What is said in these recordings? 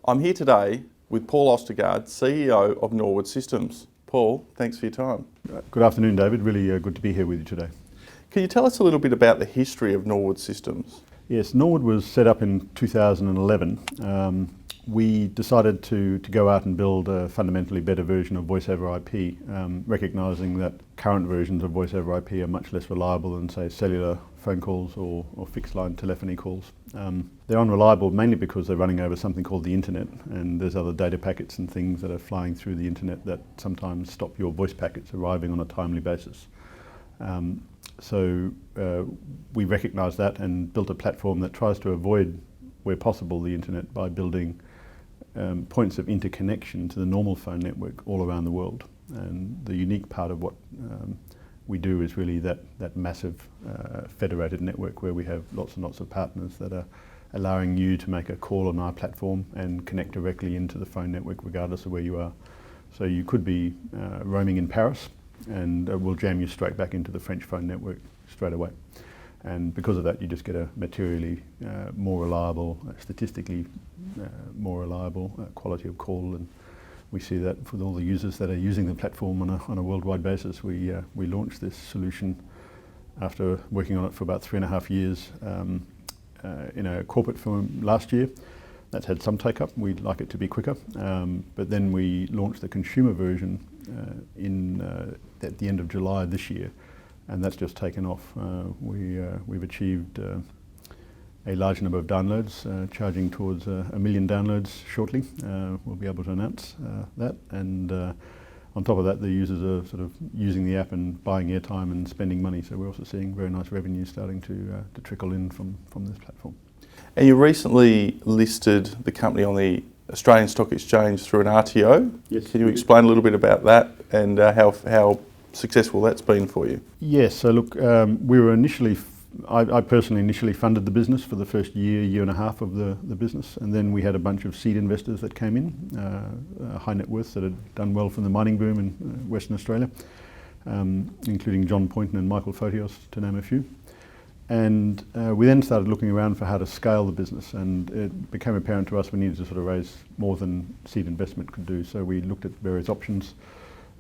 I'm here today with Paul Ostergaard, CEO of Norwood Systems. Paul, thanks for your time. Good afternoon, David. Really good to be here with you today. Can you tell us a little bit about the history of Norwood Systems? Yes, Norwood was set up in 2011. We decided to go out and build a fundamentally better version of voice over IP, recognising that current versions of voice over IP are much less reliable than, say, cellular phone calls or fixed line telephony calls. They're unreliable mainly because they're running over something called the internet, and there's other data packets and things that are flying through the internet that sometimes stop your voice packets arriving on a timely basis. So we recognised that and built a platform that tries to avoid, where possible, the internet by building points of interconnection to the normal phone network all around the world. And the unique part of what we do is really that massive federated network where we have lots and lots of partners that are allowing you to make a call on our platform and connect directly into the phone network regardless of where you are. So you could be roaming in Paris and we'll jam you straight back into the French phone network straight away. And because of that, you just get a materially more reliable, statistically more reliable quality of call. And we see that for all the users that are using the platform on a worldwide basis. We launched this solution after working on it for about 3.5 years in a corporate firm last year. That's had some take-up. We'd like it to be quicker. But then we launched the consumer version at the end of July this year. And that's just taken off. We've achieved a large number of downloads, charging towards 1 million downloads shortly. We'll be able to announce that. And on top of that, the users are sort of using the app and buying airtime and spending money. So we're also seeing very nice revenue starting to trickle in from this platform. And you recently listed the company on the Australian Stock Exchange through an RTO. Yes. Can you explain a little bit about that and how successful that's been for you? Yes, so look, we were initially, I personally initially funded the business for the first year and a half of the business, and then we had a bunch of seed investors that came in, high net worth that had done well from the mining boom in Western Australia, including John Poynton and Michael Photios, to name a few. And we then started looking around for how to scale the business, and it became apparent to us we needed to sort of raise more than seed investment could do, so we looked at various options.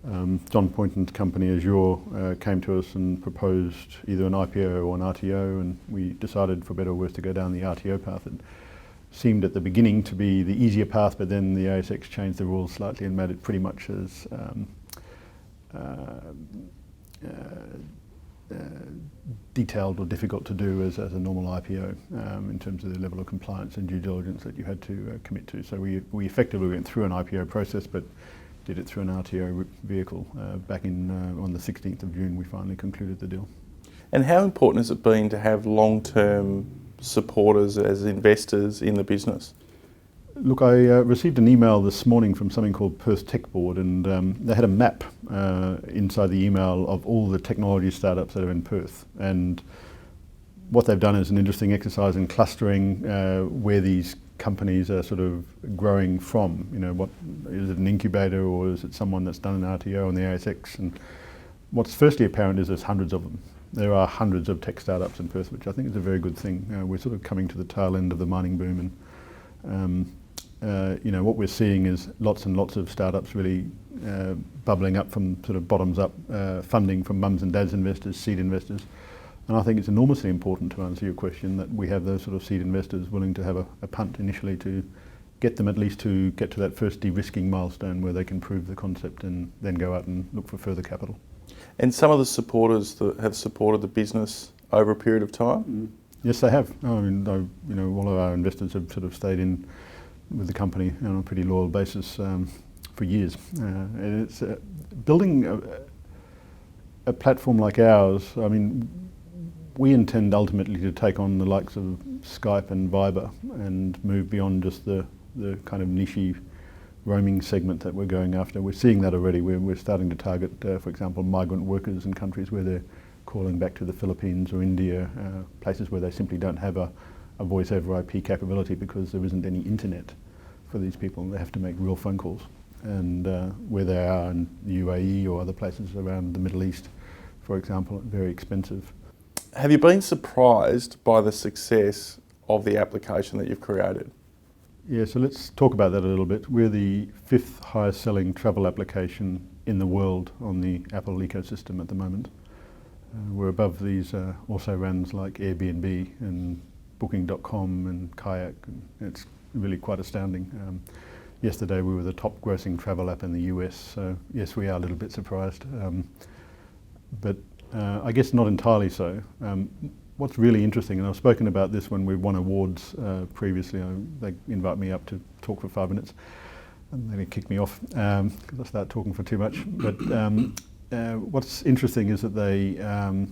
John Poynton's company Azure came to us and proposed either an IPO or an RTO, and we decided, for better or worse, to go down the RTO path. It seemed at the beginning to be the easier path, but then the ASX changed the rules slightly and made it pretty much as detailed or difficult to do as a normal IPO in terms of the level of compliance and due diligence that you had to commit to. So we effectively went through an IPO process, but did it through an RTO vehicle. Back on the 16th of June, we finally concluded the deal. And how important has it been to have long-term supporters as investors in the business? Look, I received an email this morning from something called Perth Tech Board, and they had a map inside the email of all the technology startups that are in Perth. And what they've done is an interesting exercise in clustering where these companies are sort of growing from. You know, what is it, an incubator, or is it someone that's done an RTO on the ASX? And what's firstly apparent is there's hundreds of them. There are hundreds of tech startups in Perth, which I think is a very good thing. We're sort of coming to the tail end of the mining boom, and you know, what we're seeing is lots and lots of startups really bubbling up from sort of bottoms up funding from mums and dads investors, seed investors. And I think it's enormously important, to answer your question, that we have those sort of seed investors willing to have a punt initially to get them at least to get to that first de-risking milestone where they can prove the concept and then go out and look for further capital. And some of the supporters that have supported the business over a period of time? Yes, they have. I mean, you know, all of our investors have sort of stayed in with the company on a pretty loyal basis for years. And it's building a platform like ours. I mean, we intend ultimately to take on the likes of Skype and Viber and move beyond just the kind of niche roaming segment that we're going after. We're seeing that already. We're starting to target, for example, migrant workers in countries where they're calling back to the Philippines or India, places where they simply don't have a voice over IP capability because there isn't any internet for these people. They have to make real phone calls. And where they are in the UAE or other places around the Middle East, for example, very expensive. Have you been surprised by the success of the application that you've created? Yeah, so let's talk about that a little bit. We're the 5th highest selling travel application in the world on the Apple ecosystem at the moment. We're above these also runs like Airbnb and Booking.com and Kayak. And it's really quite astounding. Yesterday we were the top grossing travel app in the US, so yes, we are a little bit surprised. But I guess not entirely so. What's really interesting, and I've spoken about this when we've won awards previously, they invite me up to talk for 5 minutes and then they kick me off because I start talking for too much. But what's interesting is that the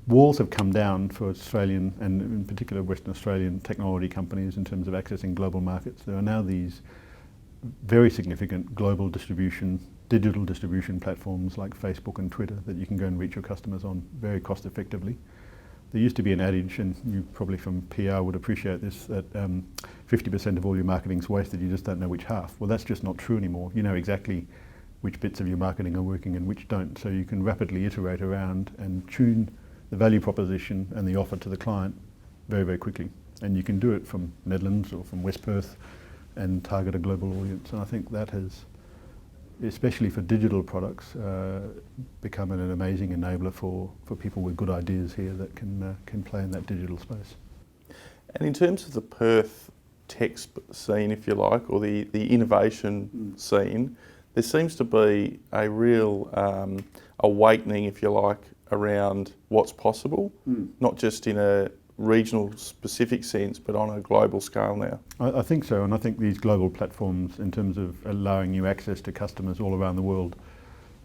walls have come down for Australian and in particular Western Australian technology companies in terms of accessing global markets. There are now these very significant global digital distribution platforms like Facebook and Twitter that you can go and reach your customers on very cost effectively. There used to be an adage, and you probably from PR would appreciate this, that 50% of all your marketing's wasted, you just don't know which half. Well, that's just not true anymore. You know exactly which bits of your marketing are working and which don't, so you can rapidly iterate around and tune the value proposition and the offer to the client very, very quickly. And you can do it from Netherlands or from West Perth and target a global audience. And I think that has, especially for digital products, become an amazing enabler for people with good ideas here that can play in that digital space. And in terms of the Perth tech scene, if you like, or the innovation scene, there seems to be a real awakening, if you like, around what's possible, not just in a regional specific sense, but on a global scale now. I think so, and I think these global platforms, in terms of allowing you access to customers all around the world,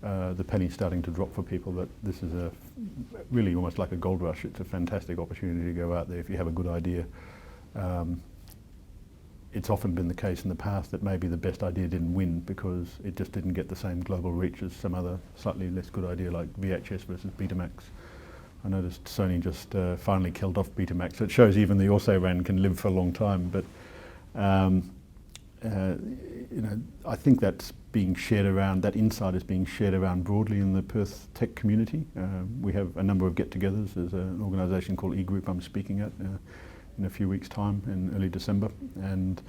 the penny's starting to drop for people that this is a really almost like a gold rush. It's a fantastic opportunity to go out there if you have a good idea. It's often been the case in the past that maybe the best idea didn't win because it just didn't get the same global reach as some other slightly less good idea like VHS versus Betamax. I noticed Sony just finally killed off Betamax. So it shows even the also-ran can live for a long time. But I think that's being shared around, that insight is being shared around broadly in the Perth tech community. We have a number of get-togethers. There's an organisation called eGroup I'm speaking at in a few weeks' time in early December. And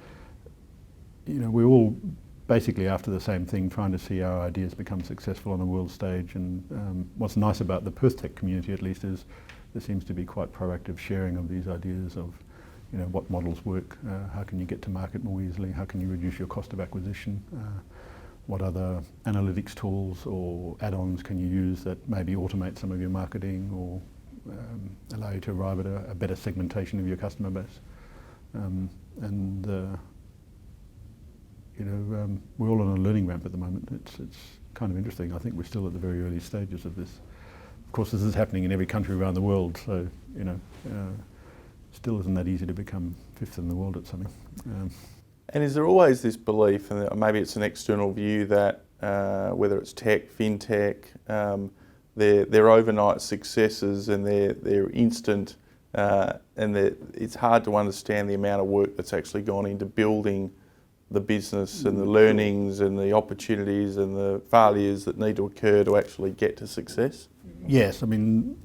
we're all basically after the same thing, trying to see our ideas become successful on a world stage. And what's nice about the Perth tech community, at least, is there seems to be quite proactive sharing of these ideas of, what models work, how can you get to market more easily, how can you reduce your cost of acquisition, what other analytics tools or add-ons can you use that maybe automate some of your marketing or allow you to arrive at a better segmentation of your customer base. We're all on a learning ramp at the moment. It's kind of interesting. I think we're still at the very early stages of this. Of course, this is happening in every country around the world, so still isn't that easy to become 5th in the world at something. And is there always this belief, and maybe it's an external view, that whether it's tech, fintech, their overnight successes and their instant, and it's hard to understand the amount of work that's actually gone into building the business and the learnings and the opportunities and the failures that need to occur to actually get to success? Yes, I mean,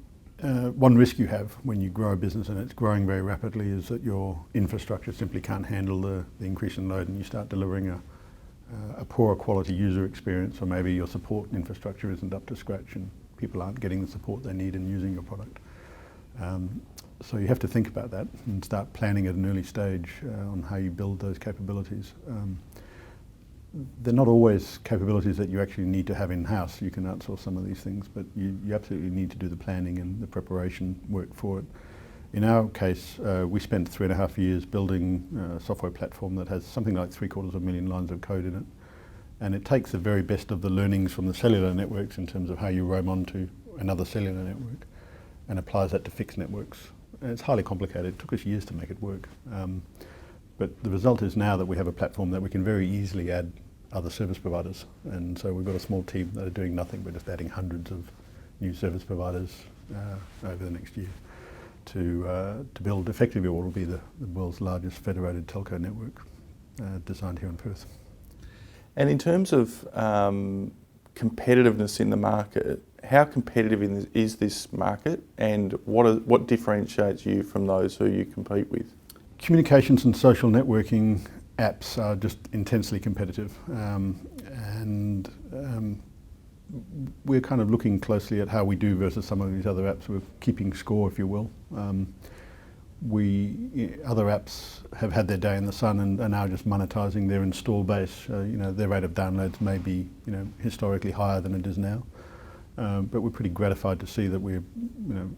one risk you have when you grow a business and it's growing very rapidly is that your infrastructure simply can't handle the increase in load and you start delivering a poorer quality user experience, or maybe your support infrastructure isn't up to scratch and people aren't getting the support they need in using your product. So you have to think about that and start planning at an early stage on how you build those capabilities. They're not always capabilities that you actually need to have in-house. You can outsource some of these things, but you absolutely need to do the planning and the preparation work for it. In our case, we spent 3.5 years building a software platform that has something like 750,000 lines of code in it. And it takes the very best of the learnings from the cellular networks in terms of how you roam onto another cellular network and applies that to fixed networks. And it's highly complicated. It took us years to make it work. But the result is now that we have a platform that we can very easily add other service providers. And so we've got a small team that are doing nothing but just adding hundreds of new service providers over the next year to build effectively what will be the world's largest federated telco network designed here in Perth. And in terms of competitiveness in the market, how competitive is this market, and what differentiates you from those who you compete with? Communications and social networking apps are just intensely competitive, and we're kind of looking closely at how we do versus some of these other apps. We're keeping score, if you will. Other apps have had their day in the sun and are now just monetizing their install base. Their rate of downloads may be historically higher than it is now. But we're pretty gratified to see that we're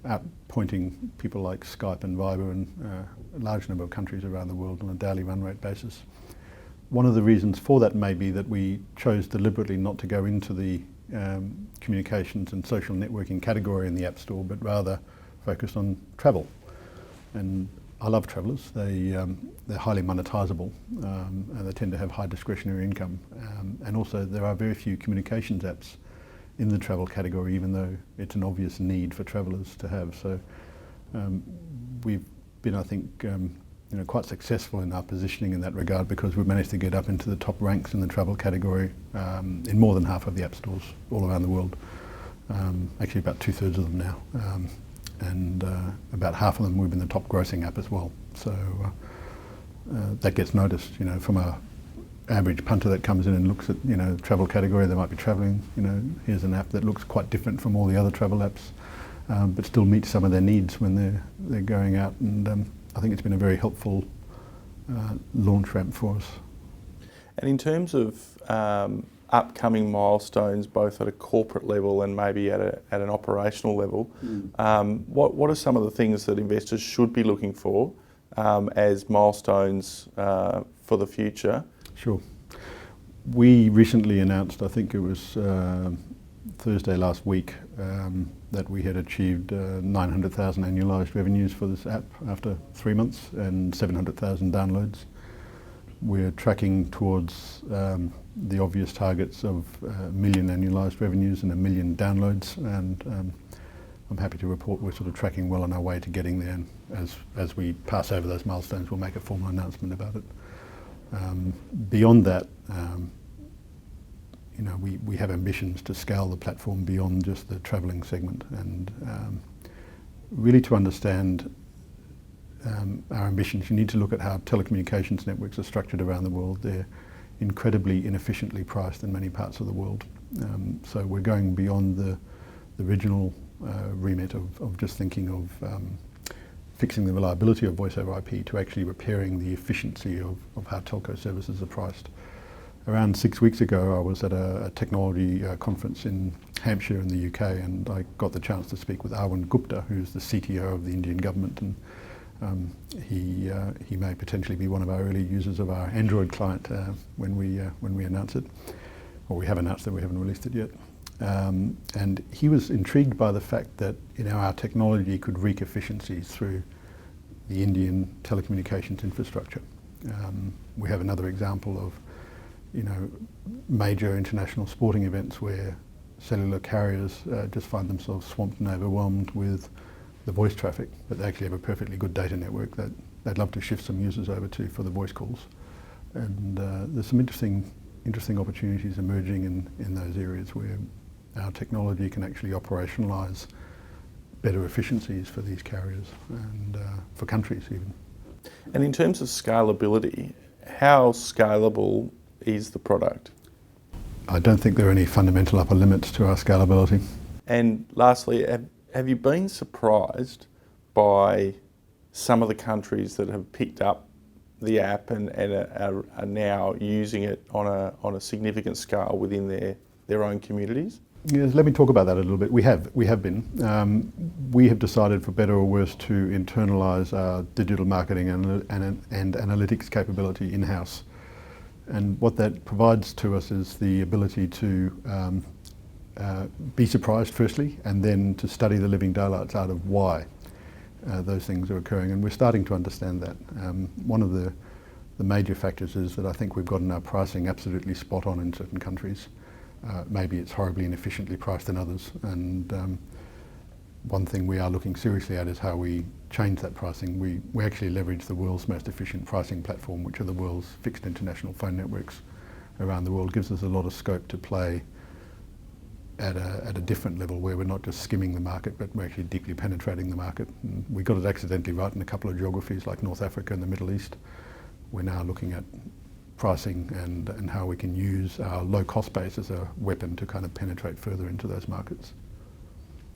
outpointing people like Skype and Viber and a large number of countries around the world on a daily run rate basis. One of the reasons for that may be that we chose deliberately not to go into the communications and social networking category in the App Store, but rather focus on travel. And I love travellers. They're highly monetisable, and they tend to have high discretionary income. And also there are very few communications apps in the travel category, even though it's an obvious need for travellers to have. So we've been, I think, quite successful in our positioning in that regard, because we've managed to get up into the top ranks in the travel category in more than half of the app stores all around the world. Actually about 2/3 of them now. And about half of them we've been the top grossing app as well. So that gets noticed, from a average punter that comes in and looks at, the travel category. They might be travelling, here's an app that looks quite different from all the other travel apps, but still meets some of their needs when they're going out. And I think it's been a very helpful launch ramp for us. And in terms of upcoming milestones, both at a corporate level and maybe at an operational level, what are some of the things that investors should be looking for as milestones for the future? Sure. We recently announced, I think it was Thursday last week, that we had achieved 900,000 annualised revenues for this app after 3 months and 700,000 downloads. We're tracking towards the obvious targets of 1 million annualised revenues and 1 million downloads, and I'm happy to report we're sort of tracking well on our way to getting there. And as we pass over those milestones, we'll make a formal announcement about it. Beyond that, we have ambitions to scale the platform beyond just the travelling segment, and really to understand our ambitions, you need to look at how telecommunications networks are structured around the world. They're incredibly inefficiently priced in many parts of the world. So we're going beyond the original remit of just thinking of fixing the reliability of voice over IP to actually repairing the efficiency of how telco services are priced. Around 6 weeks ago, I was at a technology conference in Hampshire in the UK, and I got the chance to speak with Arvind Gupta, who's the CTO of the Indian government, and he may potentially be one of our early users of our Android client when we announce it, or we have announced it, we haven't released it yet. And he was intrigued by the fact that our technology could wreak efficiencies through the Indian telecommunications infrastructure. We have another example of major international sporting events where cellular carriers just find themselves swamped and overwhelmed with the voice traffic, but they actually have a perfectly good data network that they'd love to shift some users over to for the voice calls. And there's some interesting opportunities emerging in those areas where our technology can actually operationalise better efficiencies for these carriers and for countries even. And in terms of scalability, how scalable is the product? I don't think there are any fundamental upper limits to our scalability. And lastly, have you been surprised by some of the countries that have picked up the app and are now using it on a significant scale within their own communities? Yes, let me talk about that a little bit. We have been. We have decided, for better or worse, to internalise our digital marketing and analytics capability in-house. And what that provides to us is the ability to be surprised firstly, and then to study the living daylights out of why those things are occurring. And we're starting to understand that. One of the major factors is that I think we've gotten our pricing absolutely spot on in certain countries. Maybe it's horribly inefficiently priced in others. And one thing we are looking seriously at is how we change that pricing. We actually leverage the world's most efficient pricing platform, which are the world's fixed international phone networks around the world. Gives us a lot of scope to play at a different level where we're not just skimming the market, but we're actually deeply penetrating the market. And we got it accidentally right in a couple of geographies like North Africa and the Middle East. We're now looking at pricing and how we can use our low cost base as a weapon to kind of penetrate further into those markets.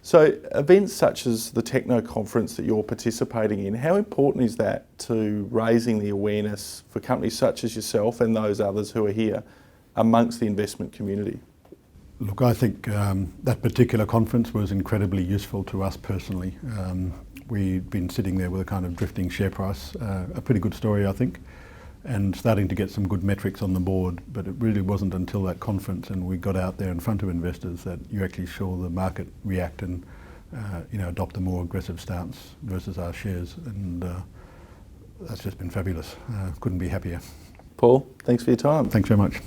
So events such as the TechKnow conference that you're participating in, how important is that to raising the awareness for companies such as yourself and those others who are here amongst the investment community? Look, I think that particular conference was incredibly useful to us personally. We'd been sitting there with a kind of drifting share price, a pretty good story I think, and starting to get some good metrics on the board, but it really wasn't until that conference and we got out there in front of investors that you actually saw the market react and adopt a more aggressive stance versus our shares, and that's just been fabulous. Couldn't be happier. Paul, thanks for your time. Thanks very much.